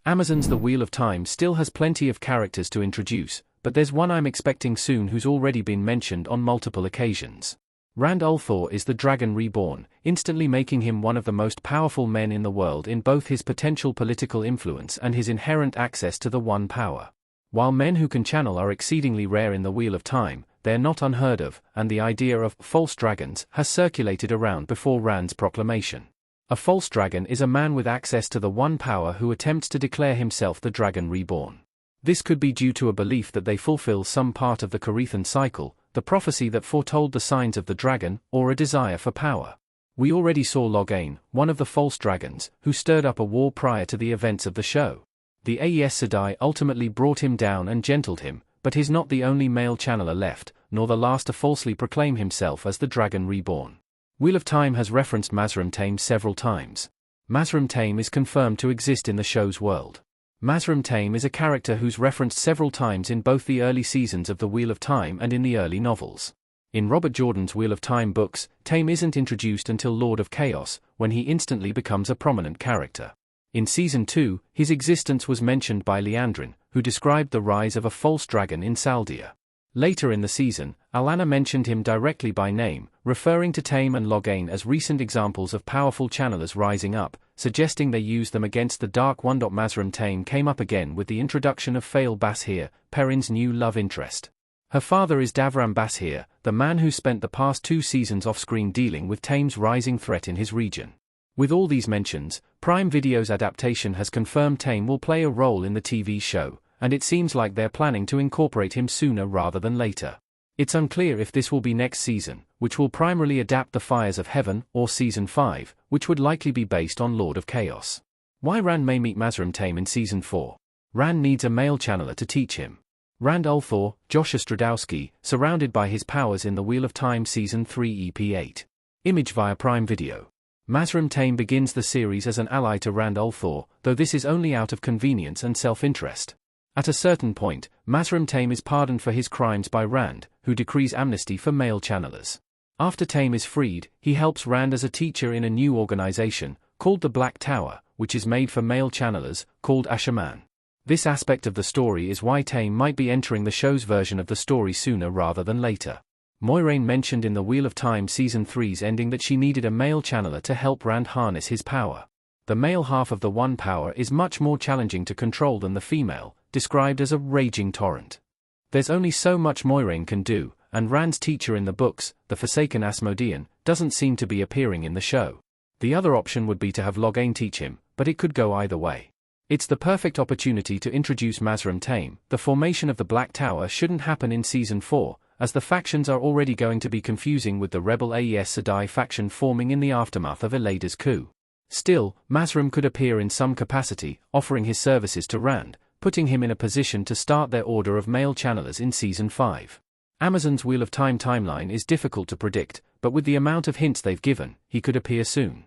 Amazon's The Wheel of Time still has plenty of characters to introduce, but there's one I'm expecting soon who's already been mentioned on multiple occasions. Rand al'Thor is the Dragon Reborn, instantly making him one of the most powerful men in the world in both his potential political influence and his inherent access to the One Power. While men who can channel are exceedingly rare in the Wheel of Time, they're not unheard of, and the idea of false dragons has circulated around before Rand's proclamation. A false dragon is a man with access to the One Power who attempts to declare himself the Dragon Reborn. This could be due to a belief that they fulfill some part of the Carethan cycle, the prophecy that foretold the signs of the dragon, or a desire for power. We already saw Loghain, one of the false dragons, who stirred up a war prior to the events of the show. The Aes Sedai ultimately brought him down and gentled him, but he's not the only male channeler left, nor the last to falsely proclaim himself as the Dragon Reborn. Wheel of Time has referenced Mazrim Taim several times. Mazrim Taim is confirmed to exist in the show's world. Mazrim Taim is a character who's referenced several times in both the early seasons of The Wheel of Time and in the early novels. In Robert Jordan's Wheel of Time books, Taim isn't introduced until Lord of Chaos, when he instantly becomes a prominent character. In Season 2, his existence was mentioned by Liandrin, who described the rise of a false dragon in Saldia. Later in the season, Alanna mentioned him directly by name, referring to Taim and Loghain as recent examples of powerful channelers rising up, suggesting they used them against the Dark One. Mazrim Taim came up again with the introduction of Fail Basheer, Perrin's new love interest. Her father is Davram Basheer, the man who spent the past 2 seasons off-screen dealing with Taim's rising threat in his region. With all these mentions, Prime Video's adaptation has confirmed Taim will play a role in the TV show, and it seems like they're planning to incorporate him sooner rather than later. It's unclear if this will be next season, which will primarily adapt The Fires of Heaven, or Season 5, which would likely be based on Lord of Chaos. Why Rand may meet Mazrim Taim in Season 4. Rand needs a male channeler to teach him. Rand al'Thor, Josh Stradowski, surrounded by his powers in The Wheel of Time Season 3 EP 8. Image via Prime Video. Mazrim Taim begins the series as an ally to Rand al'Thor, though this is only out of convenience and self-interest. At a certain point, Mazrim Taim is pardoned for his crimes by Rand, who decrees amnesty for male channelers. After Taim is freed, he helps Rand as a teacher in a new organization, called the Black Tower, which is made for male channelers, called Ashaman. This aspect of the story is why Taim might be entering the show's version of the story sooner rather than later. Moiraine mentioned in The Wheel of Time Season 3's ending that she needed a male channeler to help Rand harness his power. The male half of the One Power is much more challenging to control than the female, described as a raging torrent. There's only so much Moiraine can do, and Rand's teacher in the books, the Forsaken Asmodean, doesn't seem to be appearing in the show. The other option would be to have Loghain teach him, but it could go either way. It's the perfect opportunity to introduce Mazrim Taim. The formation of the Black Tower shouldn't happen in Season 4, as the factions are already going to be confusing with the rebel Aes Sedai faction forming in the aftermath of Eleda's coup. Still, Mazrim could appear in some capacity, offering his services to Rand, putting him in a position to start their order of male channelers in Season 5. Amazon's Wheel of Time timeline is difficult to predict, but with the amount of hints they've given, he could appear soon.